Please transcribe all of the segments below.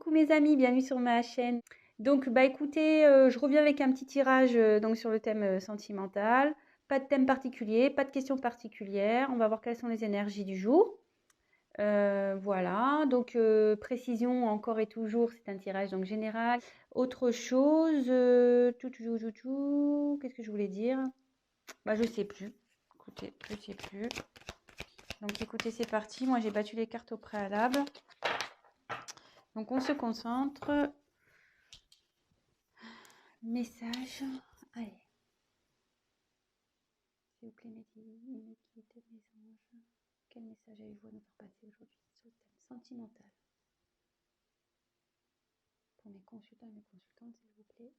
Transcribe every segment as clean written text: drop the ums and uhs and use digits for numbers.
Coucou mes amis, bienvenue sur ma chaîne. Donc bah écoutez, je reviens avec un petit tirage donc sur le thème sentimental. Pas de thème particulier, pas de questions particulières. On va voir quelles sont les énergies du jour. Voilà, donc précision encore et toujours, c'est un tirage donc général. Autre chose, qu'est-ce que je voulais dire? Bah je sais plus. Écoutez, je sais plus. Donc écoutez, c'est parti. Moi j'ai battu les cartes au préalable. Donc on se concentre. Message. Allez. S'il vous plaît, mes anges. Quel message avez-vous à nous faire passer aujourd'hui sur le thème sentimental? Pour mes consultants et mes consultantes, s'il vous plaît.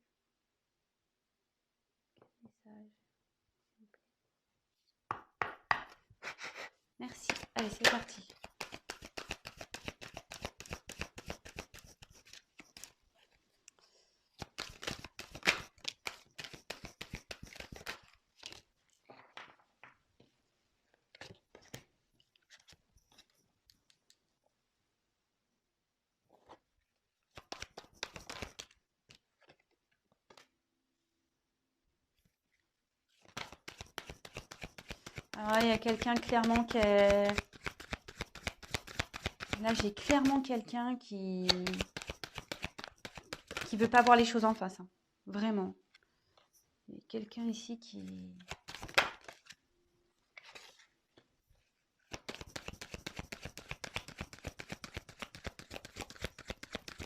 Quel message, s'il vous plaît? Merci. Allez, c'est parti. Alors, il y a quelqu'un clairement qui est... Là, j'ai clairement quelqu'un qui veut pas voir les choses en face. Hein. Vraiment. Il y a quelqu'un ici qui...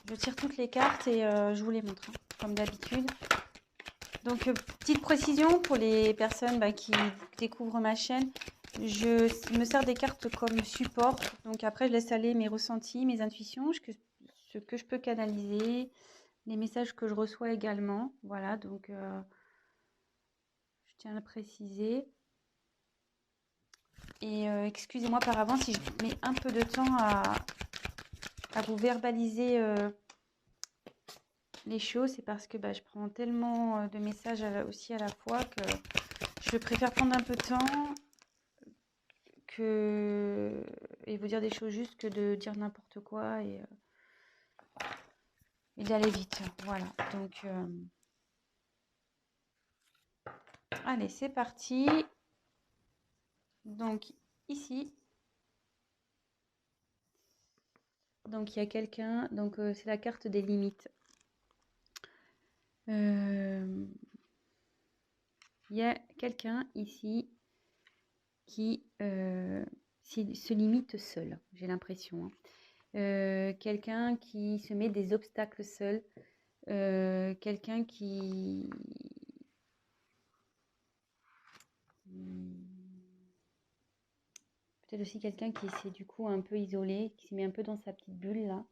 Je tire toutes les cartes et je vous les montre, hein, comme d'habitude. Donc, petite précision pour les personnes qui découvrent ma chaîne. Je me sers des cartes comme support. Donc, après, je laisse aller mes ressentis, mes intuitions, ce que je peux canaliser, les messages que je reçois également. Voilà, donc, je tiens à le préciser. Et excusez-moi par avance si je mets un peu de temps à vous verbaliser les choses. C'est parce que je prends tellement de messages aussi à la fois que je préfère prendre un peu de temps et vous dire des choses juste que de dire n'importe quoi et d'aller vite. Voilà, donc allez, c'est parti. Donc ici, donc il y a quelqu'un, donc c'est la carte des limites. Il y a quelqu'un ici qui se limite seul, j'ai l'impression. Hein. Quelqu'un qui se met des obstacles seul, quelqu'un qui... Peut-être aussi quelqu'un qui s'est du coup un peu isolé, qui s'est mis un peu dans sa petite bulle là.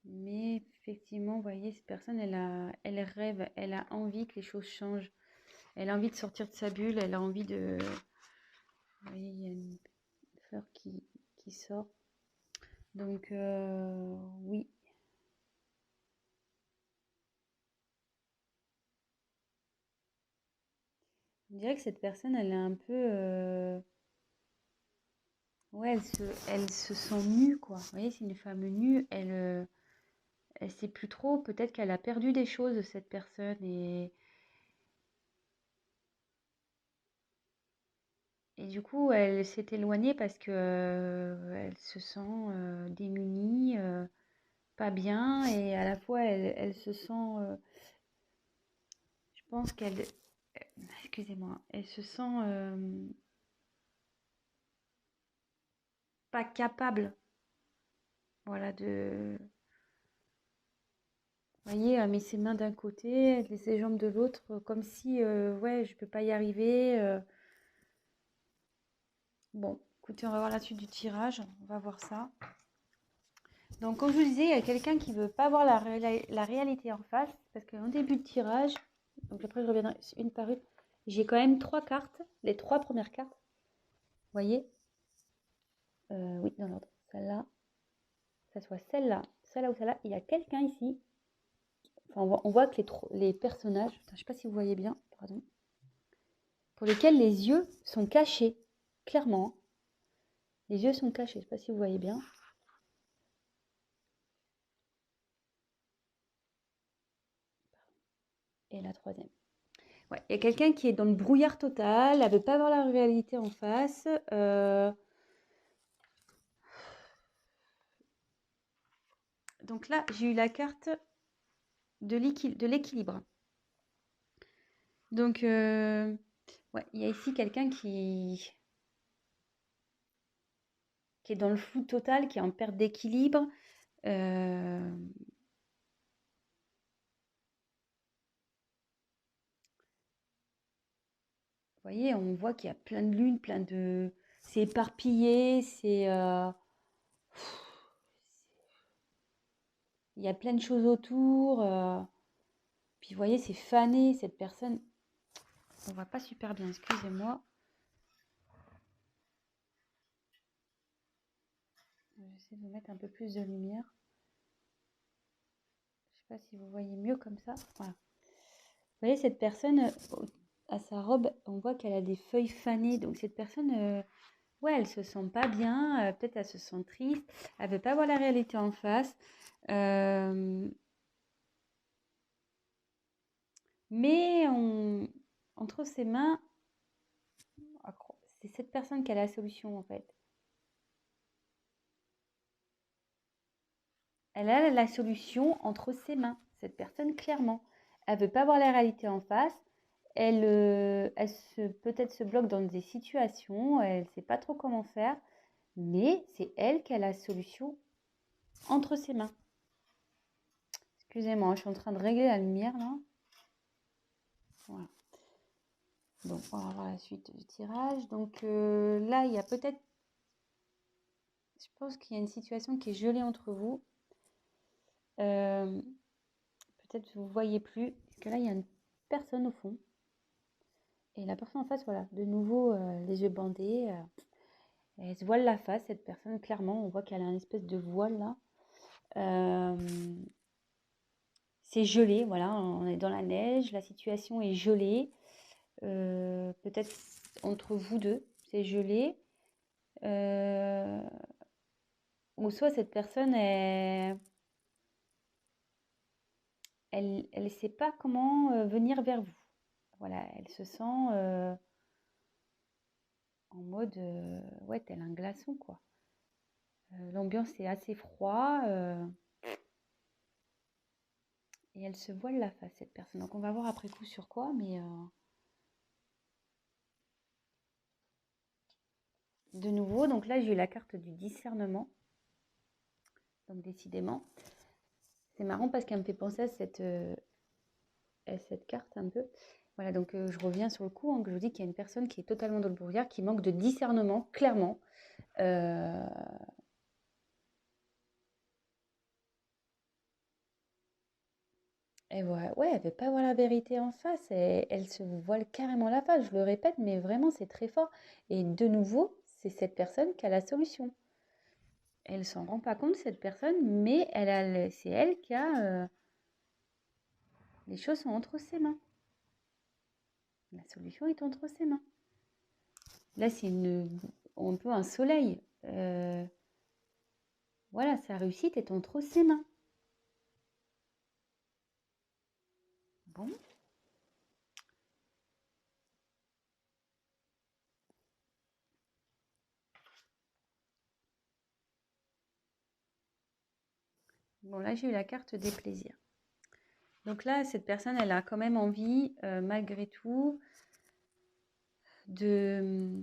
Mais effectivement, vous voyez, cette personne, elle rêve, elle a envie que les choses changent. Elle a envie de sortir de sa bulle, elle a envie de... Vous voyez, il y a une fleur qui sort. Donc, oui. Je dirais que cette personne, elle est un peu... Ouais, elle se sent nue, quoi. Vous voyez, c'est une femme nue. Elle sait plus trop. Peut-être qu'elle a perdu des choses, cette personne. Et du coup, elle s'est éloignée parce que elle se sent démunie, pas bien. Et à la fois, elle se sent... je pense qu'elle... Excusez-moi. Elle se sent pas capable. Voilà, de... Vous voyez, elle met ses mains d'un côté, elle met ses jambes de l'autre, comme si, ouais, je peux pas y arriver. Bon, écoutez, on va voir la suite du tirage, on va voir ça. Donc, comme je vous disais, il y a quelqu'un qui veut pas voir la réalité en face, parce qu'en début de tirage, donc après je reviendrai une par une, j'ai quand même 3 cartes, les 3 premières cartes, vous voyez, oui, dans l'ordre, celle-là, que ce soit celle-là ou celle-là, il y a quelqu'un ici. Enfin, on voit que les personnages, je ne sais pas si vous voyez bien, pardon. pour lesquels les yeux sont cachés, clairement. Les yeux sont cachés, je ne sais pas si vous voyez bien. Et la troisième. Ouais, il y a quelqu'un qui est dans le brouillard total, elle ne veut pas voir la réalité en face. Donc là, j'ai eu la carte de l'équilibre. Donc, ouais, il y a ici quelqu'un qui est dans le flou total, qui est en perte d'équilibre. Vous voyez, on voit qu'il y a plein de lunes, plein de... C'est éparpillé, c'est... Il y a plein de choses autour. Puis vous voyez, c'est fané, cette personne. On voit pas super bien, excusez-moi. J'essaie de vous mettre un peu plus de lumière. Je sais pas si vous voyez mieux comme ça. Voilà. Vous voyez, cette personne, à sa robe, on voit qu'elle a des feuilles fanées. Donc cette personne, ouais, elle se sent pas bien. Peut-être elle se sent triste. Elle veut pas voir la réalité en face. Mais entre ses mains, c'est cette personne qui a la solution en fait. Elle a la solution entre ses mains, cette personne clairement. Elle veut pas voir la réalité en face. Elle peut-être se bloque dans des situations, elle ne sait pas trop comment faire, mais c'est elle qui a la solution entre ses mains. Excusez-moi, je suis en train de régler la lumière là. Voilà. Donc on va voir la suite du tirage. Donc là, il y a peut-être, je pense qu'il y a une situation qui est gelée entre vous. Peut-être vous ne voyez plus, parce que là, il y a une personne au fond. Et la personne en face, voilà, de nouveau, les yeux bandés. Elle se voile la face, cette personne, clairement. On voit qu'elle a une espèce de voile là. C'est gelé, voilà, on est dans la neige, la situation est gelée. Peut-être entre vous deux, c'est gelé. Ou soit cette personne, elle ne sait pas comment venir vers vous. Voilà, elle se sent en mode, ouais, tel un glaçon, quoi. L'ambiance est assez froid et elle se voile la face, cette personne. Donc on va voir après coup sur quoi, mais de nouveau, donc là j'ai eu la carte du discernement. Donc décidément, c'est marrant parce qu'elle me fait penser à cette carte un peu. Voilà, donc je reviens sur le coup, hein, que je vous dis qu'il y a une personne qui est totalement dans le brouillard, qui manque de discernement, clairement. Et ouais, elle veut pas voir la vérité en face, et elle se voile carrément la face, je le répète, mais vraiment c'est très fort. Et de nouveau, c'est cette personne qui a la solution. Elle s'en rend pas compte, cette personne, mais c'est elle qui a... les choses sont entre ses mains. La solution est entre ses mains. Là, c'est un peu un soleil. Voilà, sa réussite est entre ses mains. Bon. Bon, là, j'ai eu la carte des plaisirs. Donc là, cette personne, elle a quand même envie, malgré tout, de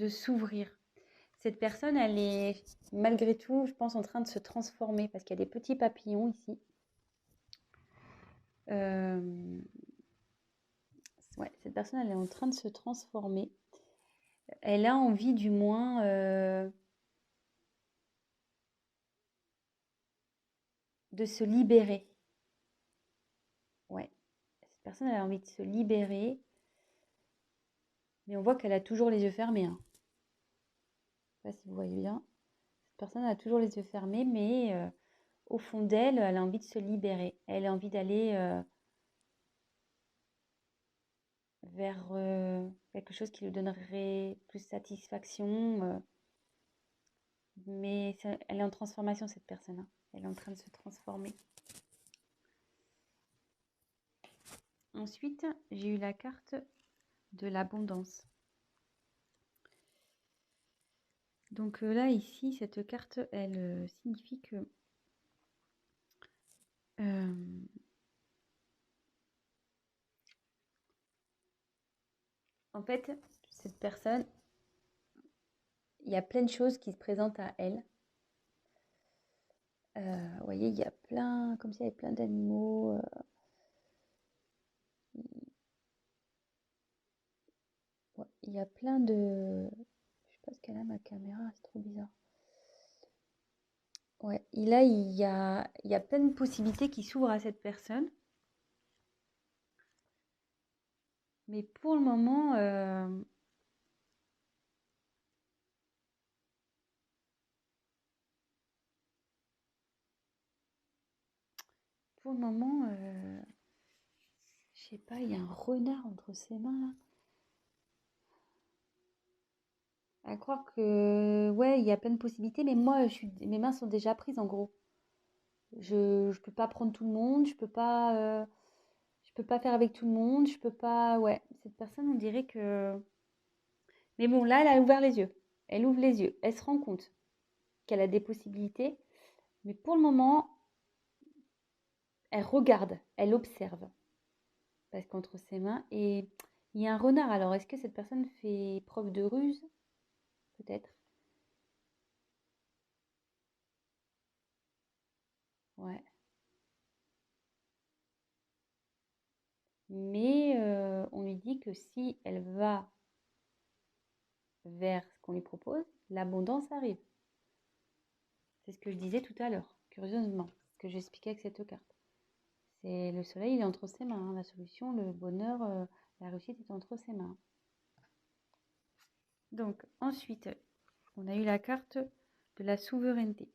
s'ouvrir. Cette personne, elle est, malgré tout, je pense, en train de se transformer parce qu'il y a des petits papillons ici. Ouais, cette personne, elle est en train de se transformer. Elle a envie, du moins, de se libérer. Ouais, cette personne, elle a envie de se libérer. Mais on voit qu'elle a toujours les yeux fermés, hein. Je ne sais pas si vous voyez bien. Cette personne a toujours les yeux fermés, mais au fond d'elle, elle a envie de se libérer. Elle a envie d'aller vers quelque chose qui lui donnerait plus satisfaction. Mais elle est en transformation, cette personne, hein. Elle est en train de se transformer. Ensuite, j'ai eu la carte de l'abondance. Donc là, ici, cette carte, elle signifie que en fait, cette personne, il y a plein de choses qui se présentent à elle. Vous voyez, il y a plein, comme s'il y avait plein d'animaux. Ouais, il y a plein de... Je sais pas ce qu'elle a, ma caméra, c'est trop bizarre. Ouais, et là, il y a plein de possibilités qui s'ouvrent à cette personne. Mais pour le moment, je sais pas, il y a un renard entre ses mains là. À croire que, ouais, il y a plein de possibilités, mais moi, mes mains sont déjà prises en gros. Je peux pas prendre tout le monde, je peux pas faire avec tout le monde, je peux pas, ouais. Cette personne, on dirait que, mais bon, là, elle a ouvert les yeux. Elle ouvre les yeux. Elle se rend compte qu'elle a des possibilités, mais pour le moment, elle regarde, elle observe, parce qu'entre ses mains, et il y a un renard. Alors, est-ce que cette personne fait preuve de ruse? Peut-être. Ouais. Mais on lui dit que si elle va vers ce qu'on lui propose, l'abondance arrive. C'est ce que je disais tout à l'heure, curieusement, ce que j'expliquais avec cette carte. C'est le soleil, il est entre ses mains, hein. La solution, le bonheur, la réussite est entre ses mains. Donc ensuite, on a eu la carte de la souveraineté.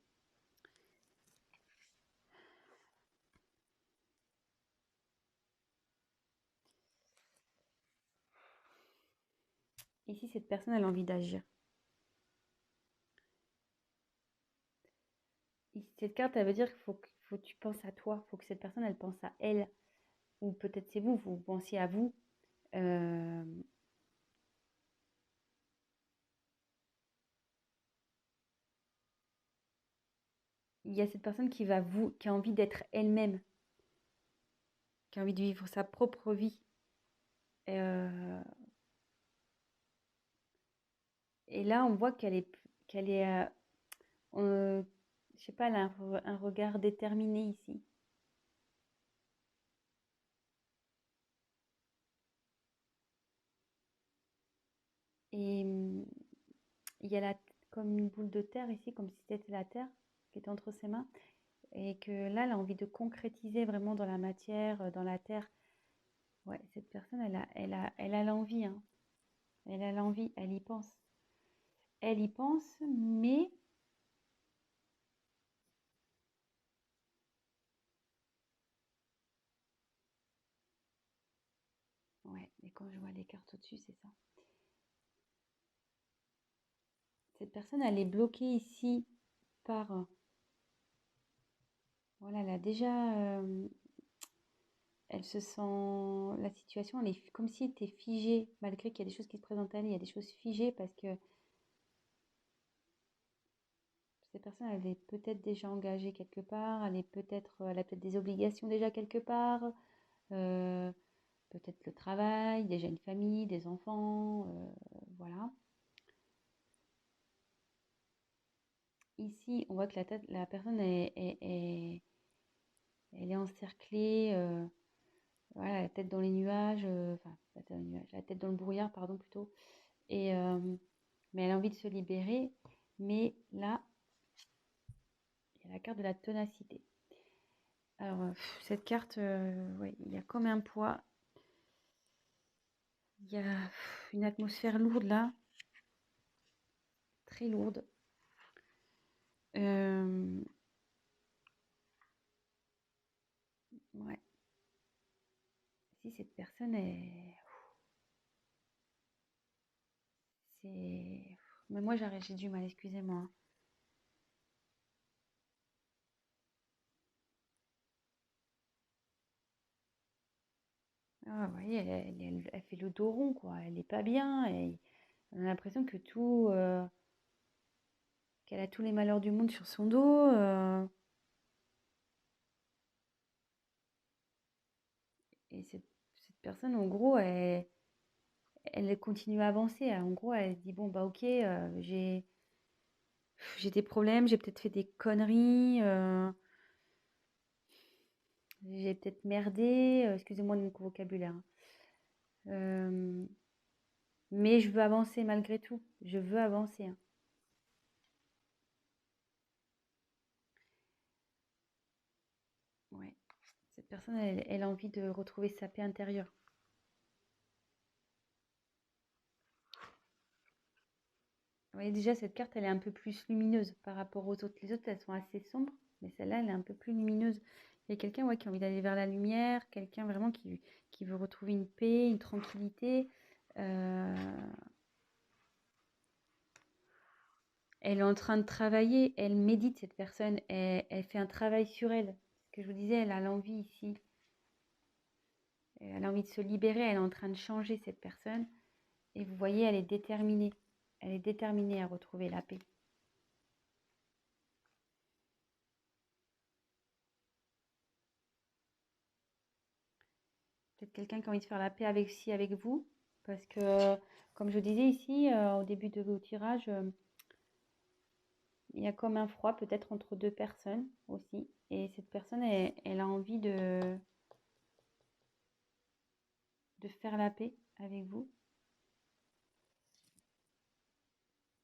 Ici, cette personne a envie d'agir. Cette carte, elle veut dire qu'il faut que tu penses à toi, il faut que cette personne, elle pense à elle. Ou peut-être c'est vous, vous pensiez à vous. Euh, il y a cette personne qui a envie d'être elle-même, qui a envie de vivre sa propre vie. Euh, et là, on voit qu'elle est, je sais pas, elle a un regard déterminé ici. Et il y a comme une boule de terre ici, comme si c'était la terre qui était entre ses mains. Et que là, elle a envie de concrétiser vraiment dans la matière, dans la terre. Ouais, cette personne, elle a l'envie, hein. Elle a l'envie, elle y pense. Elle y pense, mais ouais, mais quand je vois les cartes au-dessus, c'est ça. Cette personne, elle est bloquée ici par... voilà, elle a déjà... elle se sent... La situation, elle est comme si elle était figée, malgré qu'il y a des choses qui se présentent à elle, il y a des choses figées parce que cette personne, elle est peut-être déjà engagée quelque part, elle a peut-être des obligations déjà quelque part, euh, peut-être le travail, déjà une famille, des enfants, voilà. Ici, on voit que la personne elle est encerclée, voilà, la tête dans les nuages, enfin, la tête dans les nuages, la tête dans le brouillard, pardon, plutôt. Et, mais elle a envie de se libérer. Mais là, il y a la carte de la ténacité. Alors, cette carte, ouais, il y a comme un poids. Il y a une atmosphère lourde là, très lourde. Ouais. Si cette personne est... c'est... Mais moi, j'ai du mal, excusez-moi. Ah, vous voyez, elle fait le dos rond, quoi. Elle est pas bien. On a l'impression que qu'elle a tous les malheurs du monde sur son dos. Et cette personne, en gros, elle continue à avancer. En gros, elle se dit, bon, bah ok, j'ai des problèmes, j'ai peut-être fait des conneries, j'ai peut-être merdé, excusez-moi de mon vocabulaire, hein. Euh, mais je veux avancer malgré tout. Je veux avancer, hein. Ouais. Cette personne, elle a envie de retrouver sa paix intérieure. Vous voyez, déjà, cette carte, elle est un peu plus lumineuse par rapport aux autres. Les autres, elles sont assez sombres, mais celle-là, elle est un peu plus lumineuse. Il y a quelqu'un, ouais, qui a envie d'aller vers la lumière, quelqu'un vraiment qui veut retrouver une paix, une tranquillité. Euh, Elle est en train de travailler, elle médite, cette personne, elle fait un travail sur elle. Ce que je vous disais, elle a l'envie ici. Elle a envie de se libérer, elle est en train de changer, cette personne. Et vous voyez, elle est déterminée. Elle est déterminée à retrouver la paix. Peut-être quelqu'un qui a envie de faire la paix avec vous. Parce que, comme je vous disais ici, au début de vos tirages, il y a comme un froid peut-être entre deux personnes aussi. Et cette personne, elle a envie de faire la paix avec vous.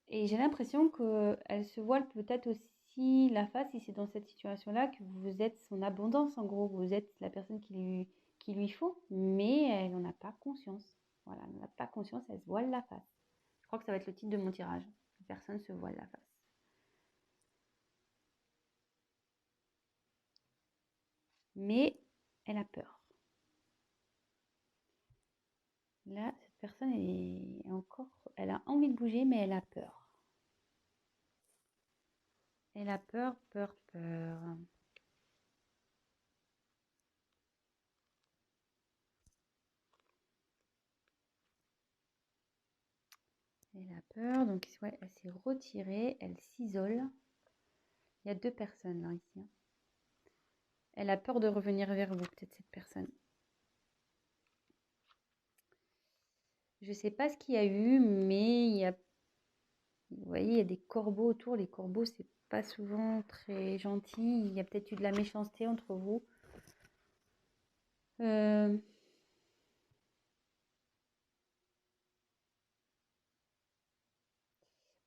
Et j'ai l'impression qu'elle se voile peut-être aussi la face, si c'est dans cette situation-là, que vous êtes son abondance, en gros. Vous êtes la personne qui lui faut, mais elle n'en a pas conscience. Voilà, elle n'en a pas conscience, elle se voile la face. Je crois que ça va être le titre de mon tirage. Personne se voile la face. Mais elle a peur. Là, cette personne est encore... Elle a envie de bouger, mais elle a peur. Elle a peur, peur, peur. Elle a peur, donc ouais, elle s'est retirée, elle s'isole. Il y a deux personnes là, ici, hein. Elle a peur de revenir vers vous, peut-être cette personne. Je ne sais pas ce qu'il y a eu, mais vous voyez, il y a des corbeaux autour. Les corbeaux, c'est pas souvent très gentil. Il y a peut-être eu de la méchanceté entre vous.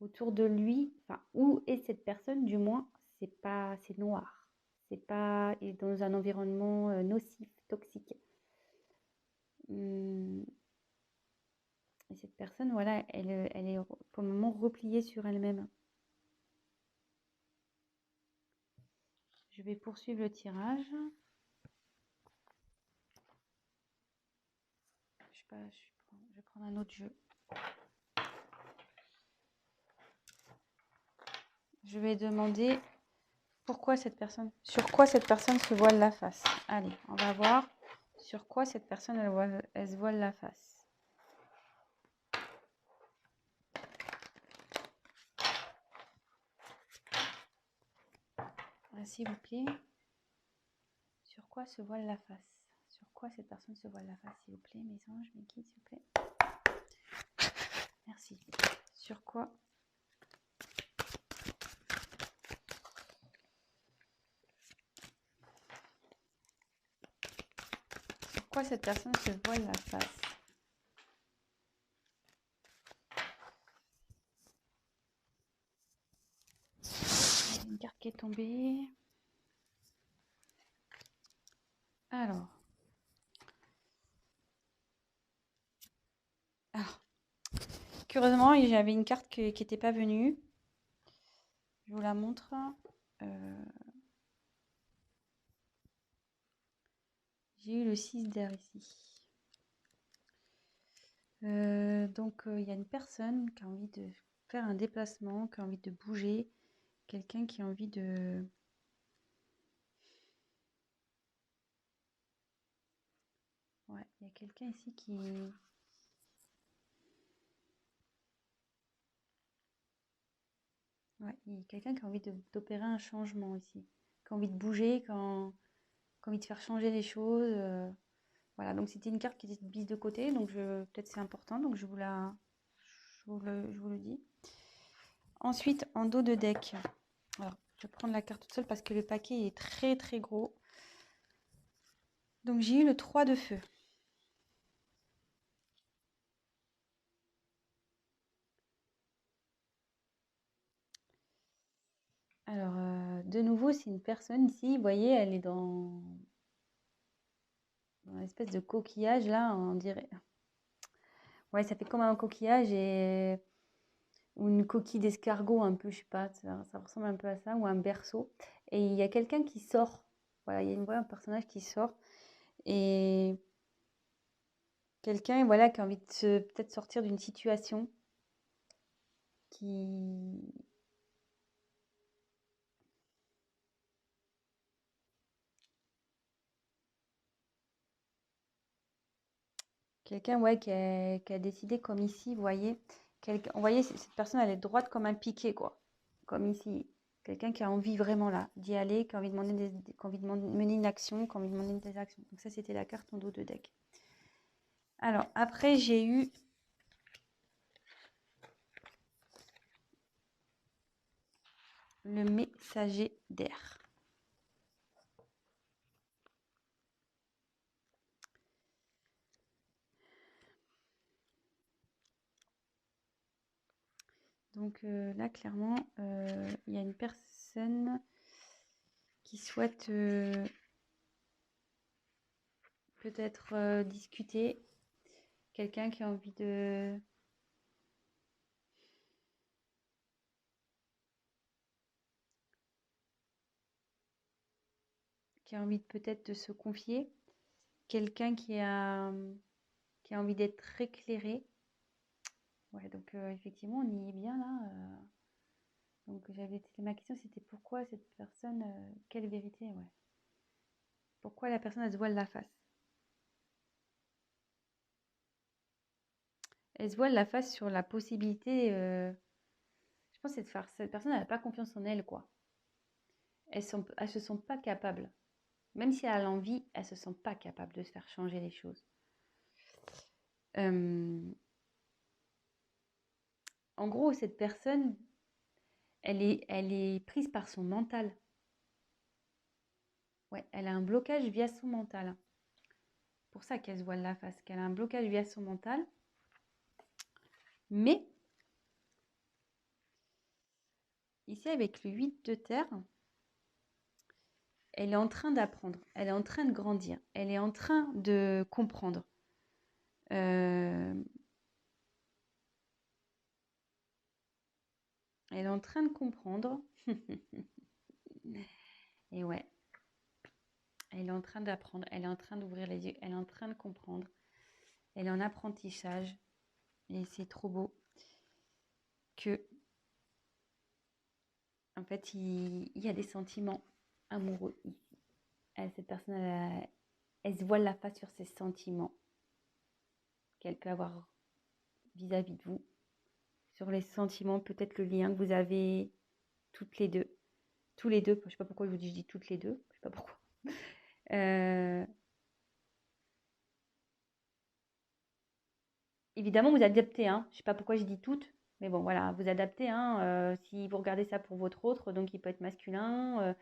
Autour de lui, enfin, où est cette personne, du moins, c'est noir. C'est pas et dans un environnement nocif, toxique. Hum, Et cette personne, voilà, elle est pour le moment repliée sur elle-même. Je vais poursuivre le tirage. Je sais pas, je vais prendre un autre jeu. Je vais demander sur quoi cette personne se voile la face. Allez, on va voir sur quoi cette personne elle se voile la face. S'il vous plaît. Sur quoi se voile la face? Sur quoi cette personne se voile la face, s'il vous plaît, mes anges, mes guides, s'il vous plaît. Merci. Sur quoi cette personne se voile la face? Il y a une carte qui est tombée. Alors. Curieusement, j'avais une carte qui n'était pas venue. Je vous la montre. J'ai eu le 6 d'air ici. Donc, il y a une personne qui a envie de faire un déplacement, qui a envie de bouger, quelqu'un qui a envie de... Ouais, il y a quelqu'un ici qui... Ouais, il y a quelqu'un qui a envie d'opérer un changement ici, qui a envie de bouger, qui a envie de faire changer les choses. Voilà, donc c'était une carte qui était mise de côté, donc peut-être c'est important, donc je vous le dis. Ensuite, en dos de deck, alors je vais prendre la carte toute seule parce que le paquet est très très gros. Donc j'ai eu le 3 de feu. Alors, de nouveau, c'est une personne ici, vous voyez, elle est dans une espèce de coquillage là, on dirait. Ouais, ça fait comme un coquillage ou une coquille d'escargot un peu, je sais pas, ça ressemble un peu à ça, ou un berceau. Et il y a quelqu'un qui sort. Voilà, il y a un personnage qui sort. Et quelqu'un, voilà, qui a envie de peut-être sortir d'une situation qui... Quelqu'un, ouais, qui a décidé comme ici, vous voyez. Vous voyez, cette personne, elle est droite comme un piquet, quoi. Comme ici. Quelqu'un qui a envie vraiment là d'y aller, qui a envie de qui a envie de mener une action, qui a envie de mener des actions. Donc ça, c'était la carte en dos de deck. Alors, après, j'ai eu le messager d'air. Donc là, clairement, il y a une personne qui souhaite peut-être discuter. Quelqu'un qui a envie de... qui a envie peut-être de se confier. Quelqu'un qui a envie d'être éclairé. Ouais, donc effectivement, on y est bien là. Donc ma question, c'était pourquoi cette personne, quelle vérité, ouais. Pourquoi la personne, elle se voile la face? Elle se voile la face sur la possibilité, je pense, que cette personne, elle n'a pas confiance en elle, quoi. Elles se sont pas capables. Même si elle a l'envie, elles se sentent pas capables de se faire changer les choses. En gros, cette personne, elle est prise par son mental. Ouais, elle a un blocage via son mental. Pour ça qu'elle se voile la face, qu'elle a un blocage via son mental. Mais, ici, avec le 8 de terre, elle est en train d'apprendre, elle est en train de grandir, elle est en train de comprendre. Elle est en train de comprendre. Et ouais, elle est en train d'apprendre, elle est en train d'ouvrir les yeux, elle est en train de comprendre. Elle est en apprentissage. Et c'est trop beau que, en fait, il y a des sentiments amoureux ici. Cette personne, elle se voile la face sur ses sentiments qu'elle peut avoir vis-à-vis de vous. Sur les sentiments, peut-être le lien que vous avez toutes les deux. Tous les deux, je ne sais pas pourquoi je vous dis, je dis toutes les deux, je ne sais pas pourquoi. Évidemment, vous adaptez, hein. Je ne sais pas pourquoi je dis toutes, mais bon, voilà, vous adaptez, hein. Si vous regardez ça pour votre autre, donc il peut être masculin.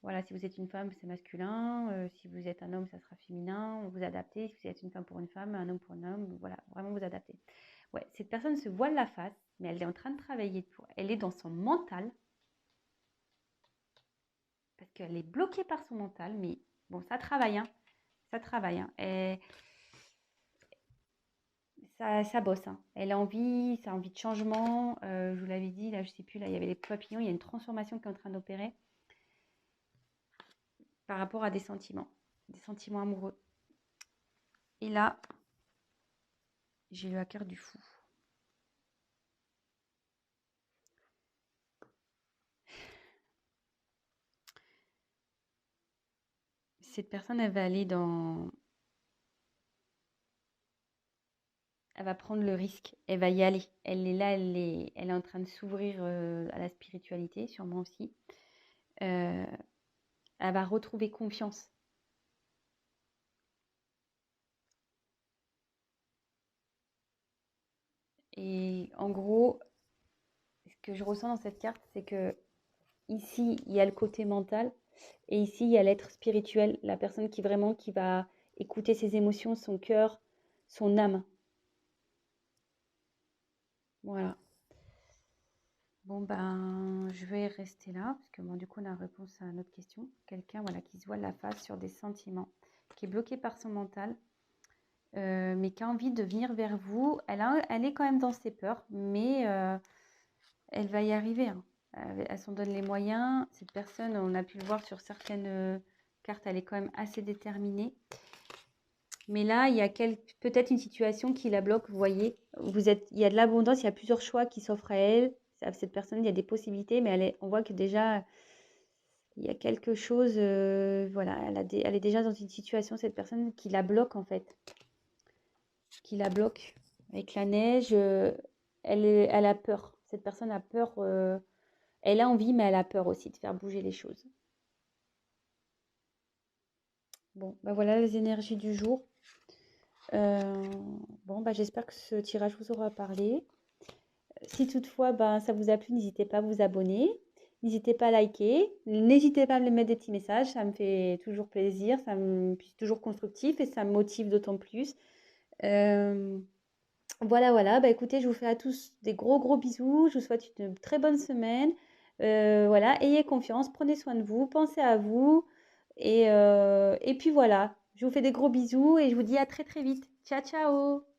Voilà, si vous êtes une femme, c'est masculin. Si vous êtes un homme, ça sera féminin. Vous adaptez. Si vous êtes une femme pour une femme, un homme pour un homme, voilà, vraiment vous adaptez. Ouais, cette personne se voile la face, mais elle est en train de travailler pour. Elle est dans son mental, parce qu'elle est bloquée par son mental, mais bon, ça travaille, hein. Ça travaille, hein. Et ça bosse, hein. Elle a envie, ça a envie de changement. Je vous l'avais dit, là, je sais plus, là, il y avait les papillons, il y a une transformation qui est en train d'opérer par rapport à des sentiments amoureux. Et là, j'ai eu la carte du fou. cette personne, elle va aller dans... Elle va prendre le risque, elle va y aller. Elle est là, elle est en train de s'ouvrir à la spiritualité, sûrement aussi. Euh, Elle va retrouver confiance. Et en gros, ce que je ressens dans cette carte, c'est que ici, il y a le côté mental et ici, il y a l'être spirituel, la personne qui vraiment qui va écouter ses émotions, son cœur, son âme. Voilà. Bon, ben, je vais rester là parce que bon, du coup, on a réponse à notre question. Quelqu'un voilà, qui se voit la face sur des sentiments, qui est bloqué par son mental, mais qui a envie de venir vers vous. Elle est quand même dans ses peurs, mais elle va y arriver, hein. Elle s'en donne les moyens. Cette personne, on a pu le voir sur certaines cartes, elle est quand même assez déterminée. Mais là, il y a peut-être une situation qui la bloque. Vous voyez, il y a de l'abondance, il y a plusieurs choix qui s'offrent à elle. À cette personne, il y a des possibilités, mais on voit que déjà, il y a quelque chose. Voilà, elle est déjà dans une situation, cette personne, qui la bloque en fait. Qui la bloque. Avec la neige, elle a peur. Cette personne a peur. Elle a envie, mais elle a peur aussi de faire bouger les choses. Bon, bah voilà les énergies du jour. Euh, bon, bah j'espère que ce tirage vous aura parlé. Si toutefois ça vous a plu, n'hésitez pas à vous abonner. N'hésitez pas à liker. N'hésitez pas à me mettre des petits messages. Ça me fait toujours plaisir. C'est toujours constructif et ça me motive d'autant plus. Euh, voilà. Bah écoutez, je vous fais à tous des gros bisous. Je vous souhaite une très bonne semaine. Voilà, ayez confiance, prenez soin de vous, pensez à vous. Et puis voilà, je vous fais des gros bisous et je vous dis à très vite. Ciao, ciao!